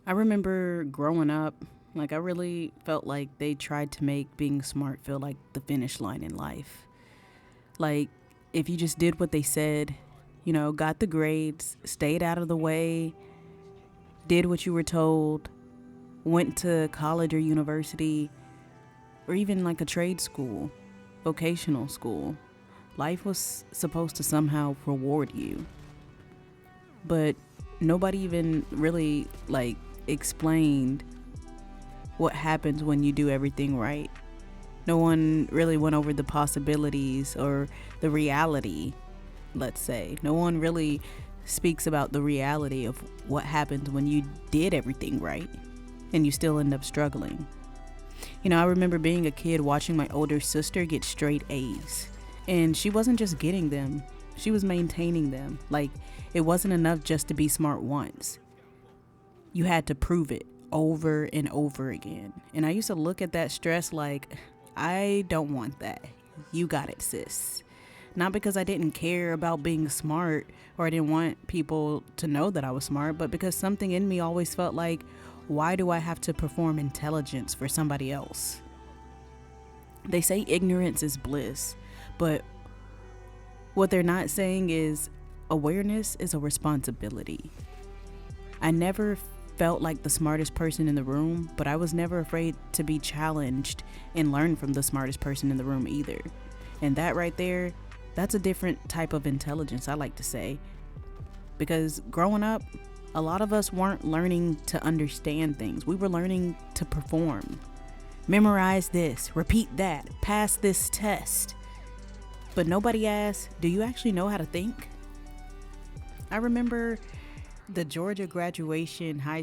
I remember growing up, like, I really felt like they tried to make being smart feel like the finish line in life. Like, if you just did what they said, got the grades, stayed out of the way, did what you were told, went to college or university, or even like a trade school, vocational school, life was supposed to somehow reward you. But nobody even really, like, explained what happens when you do everything right. No one really went over the possibilities or the reality, let's say. No one really speaks about the reality of what happens when you did everything right and you still end up struggling. I remember being a kid watching my older sister get straight A's. And she wasn't just getting them, she was maintaining them. Like, it wasn't enough just to be smart once. You had to prove it over and over again. And I used to look at that stress like, I don't want that. You got it, sis. Not because I didn't care about being smart or I didn't want people to know that I was smart, but because something in me always felt like, why do I have to perform intelligence for somebody else? They say ignorance is bliss, but what they're not saying is awareness is a responsibility. I never felt like the smartest person in the room, but I was never afraid to be challenged and learn from the smartest person in the room either. And that right there, that's a different type of intelligence, I like to say. Because growing up, a lot of us weren't learning to understand things. We were learning to perform. Memorize this, repeat that, pass this test. But nobody asked, do you actually know how to think? I remember the Georgia high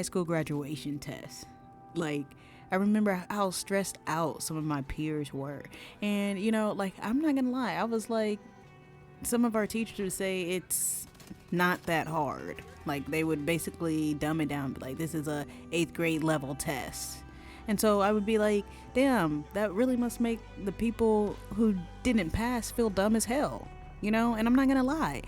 school graduation test. Like, I remember how stressed out some of my peers were. And, I'm not gonna lie, I was like, some of our teachers would say it's not that hard. Like, they would basically dumb it down, like, this is a 8th grade level test. And so I would be like, damn, that really must make the people who didn't pass feel dumb as hell, And I'm not gonna lie,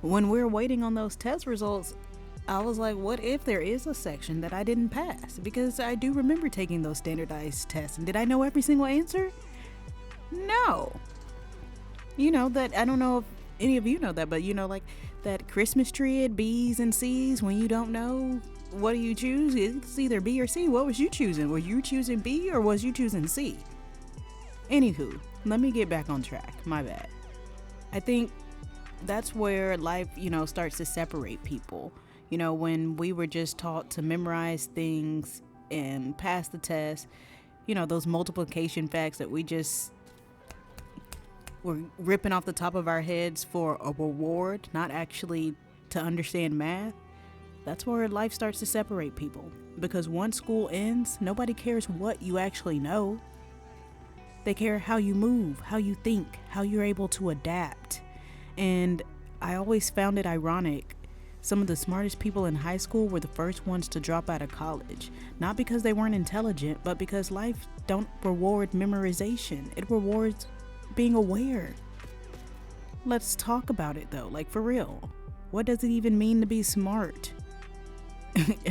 when we're waiting on those test results, I was like, what if there is a section that I didn't pass? Because I do remember taking those standardized tests. And did I know every single answer? No. That, I don't know if any of you know that, but like that Christmas tree at B's and C's, when you don't know, what do you choose? It's either B or C. What was you choosing? Were you choosing B or was you choosing C? Anywho, let me get back on track. My bad. I think that's where life, starts to separate people. When we were just taught to memorize things and pass the test, those multiplication facts that we just were ripping off the top of our heads for a reward, not actually to understand math. That's where life starts to separate people. Because once school ends, nobody cares what you actually know. They care how you move, how you think, how you're able to adapt. And I always found it ironic. Some of the smartest people in high school were the first ones to drop out of college. Not because they weren't intelligent, but because life don't reward memorization. It rewards being aware. Let's talk about it though, like for real. What does it even mean to be smart?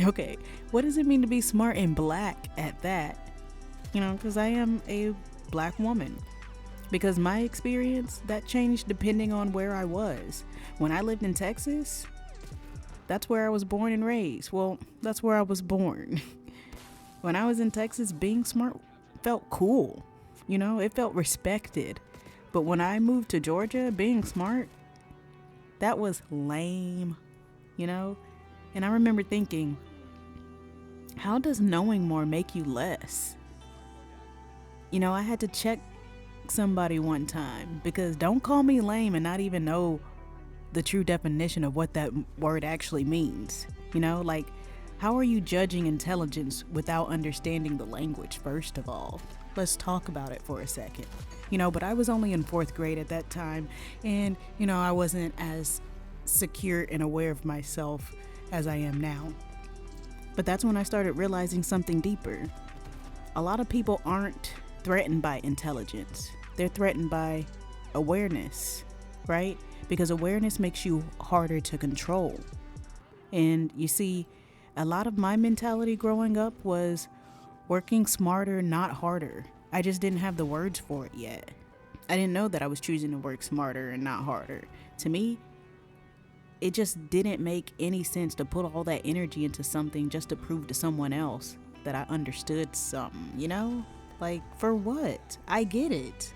Okay, what does it mean to be smart and black at that? Because I am a black woman. Because my experience, that changed depending on where I was. When I lived in Texas, that's where I was born and raised. Well, that's where I was born. When I was in Texas, being smart felt cool. It felt respected. But when I moved to Georgia, being smart, that was lame, And I remember thinking, how does knowing more make you less? I had to check somebody one time, because don't call me lame and not even know the true definition of what that word actually means. Like, how are you judging intelligence without understanding the language, first of all? Let's talk about it for a second. But I was only in 4th grade at that time, and, I wasn't as secure and aware of myself as I am now. But that's when I started realizing something deeper. A lot of people aren't threatened by intelligence. They're threatened by awareness, right? Because awareness makes you harder to control. And you see, A lot of my mentality growing up was working smarter, not harder. I just didn't have the words for it yet. I didn't know that I was choosing to work smarter and not harder. To me, it just didn't make any sense to put all that energy into something just to prove to someone else that I understood something, you know? Like, for what? I get it.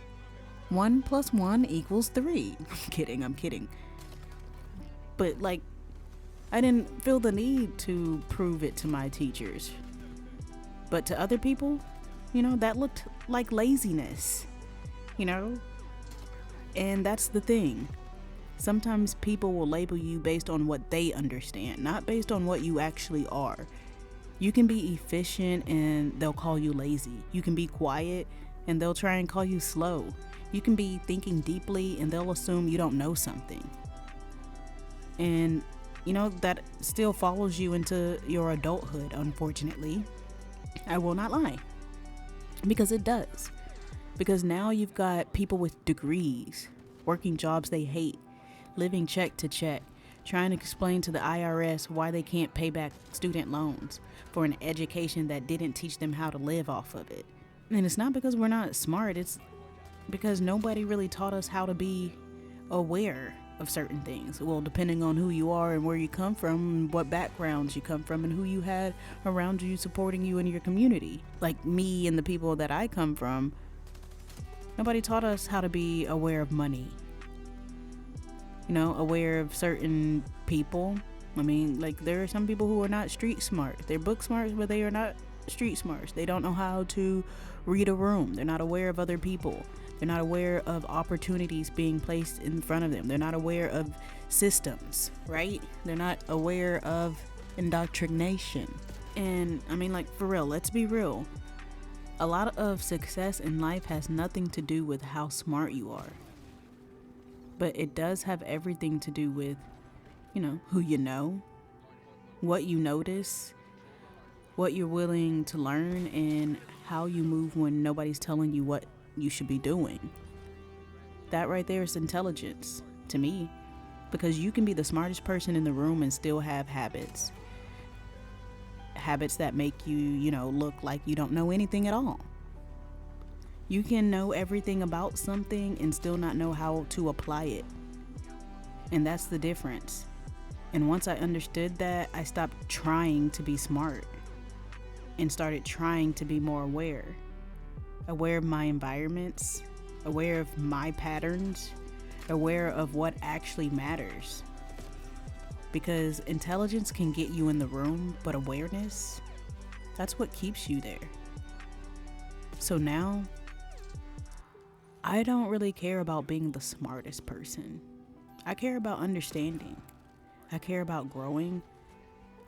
1 + 1 = 3. I'm kidding. But, like, I didn't feel the need to prove it to my teachers. But to other people, that looked like laziness, And that's the thing. Sometimes people will label you based on what they understand, not based on what you actually are. You can be efficient and they'll call you lazy. You can be quiet and they'll try and call you slow. You can be thinking deeply and they'll assume you don't know something. And, that still follows you into your adulthood, unfortunately. I will not lie. Because it does. Because now you've got people with degrees, working jobs they hate, living check to check, trying to explain to the IRS why they can't pay back student loans for an education that didn't teach them how to live off of it. And it's not because we're not smart, it's because nobody really taught us how to be aware of certain things. Well, depending on who you are and where you come from, and what backgrounds you come from, and who you had around you supporting you in your community. Like me and the people that I come from, nobody taught us how to be aware of money. Aware of certain people. I mean, like, there are some people who are not street smart. They're book smart, but they are not street smart. They don't know how to read a room. They're not aware of other people. They're not aware of opportunities being placed in front of them. They're not aware of systems, right? They're not aware of indoctrination. And I mean, like, for real, let's be real. A lot of success in life has nothing to do with how smart you are. But it does have everything to do with, who you know, what you notice, what you're willing to learn, and how you move when nobody's telling you what you should be doing. That right there is intelligence to me, because you can be the smartest person in the room and still have habits that make you, look like you don't know anything at all. You can know everything about something and still not know how to apply it. And that's the difference. And once I understood that, I stopped trying to be smart and started trying to be more aware of my environments, aware of my patterns, aware of what actually matters. Because intelligence can get you in the room, but awareness, that's what keeps you there. So now, I don't really care about being the smartest person. I care about understanding. I care about growing.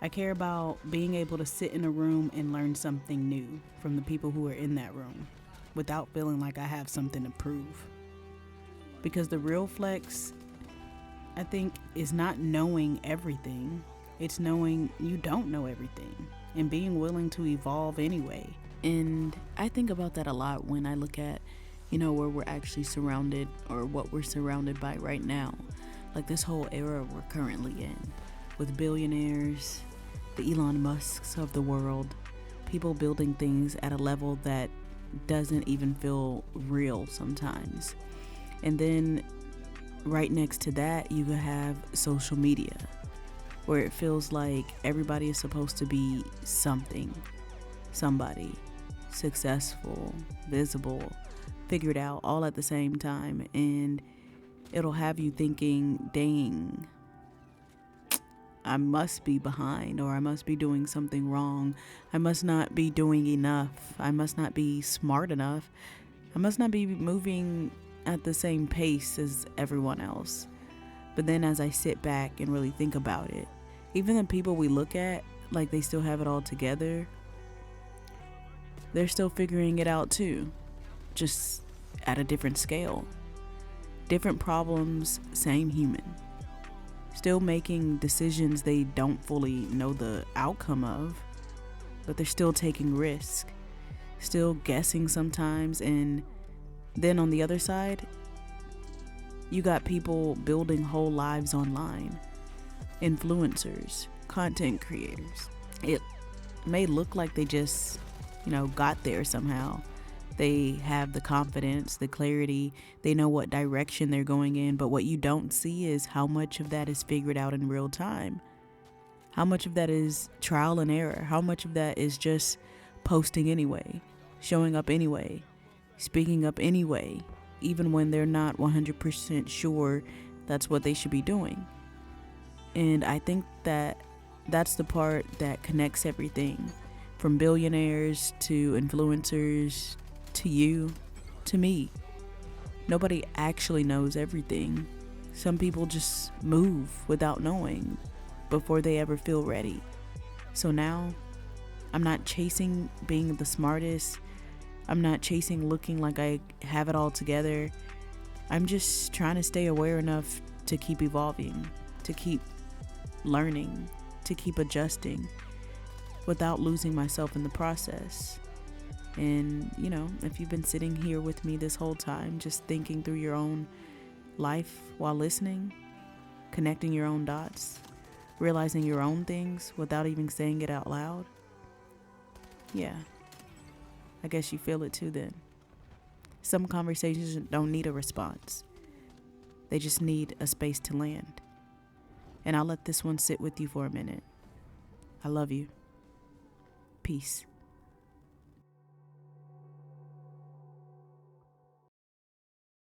I care about being able to sit in a room and learn something new from the people who are in that room without feeling like I have something to prove. Because the real flex, I think, is not knowing everything. It's knowing you don't know everything and being willing to evolve anyway. And I think about that a lot when I look at, where we're actually surrounded, or what we're surrounded by right now. Like this whole era we're currently in, with billionaires, the Elon Musks of the world, people building things at a level that doesn't even feel real sometimes. And then right next to that, you have social media, where it feels like everybody is supposed to be something, somebody, successful, visible, figured out, all at the same time. And it'll have you thinking, dang, I must be behind, or I must be doing something wrong. I must not be doing enough. I must not be smart enough. I must not be moving at the same pace as everyone else. But then as I sit back and really think about it, even the people we look at like they still have it all together, they're still figuring it out too, just at a different scale. Different problems, same human. Still making decisions they don't fully know the outcome of, but they're still taking risk, still guessing sometimes. And then on the other side, you got people building whole lives online, influencers, content creators, It may look like they just, got there somehow. They have the confidence, the clarity, they know what direction they're going in, but what you don't see is how much of that is figured out in real time. How much of that is trial and error? How much of that is just posting anyway, showing up anyway, speaking up anyway, even when they're not 100% sure that's what they should be doing? And I think that that's the part that connects everything, from billionaires to influencers to you to me. Nobody actually knows everything. Some people just move without knowing before they ever feel ready. So now, I'm not chasing being the smartest. I'm not chasing looking like I have it all together. I'm just trying to stay aware enough to keep evolving, to keep learning, to keep adjusting without losing myself in the process. And, if you've been sitting here with me this whole time, just thinking through your own life while listening, connecting your own dots, realizing your own things without even saying it out loud, yeah, I guess you feel it too then. Some conversations don't need a response. They just need a space to land. And I'll let this one sit with you for a minute. I love you. Peace.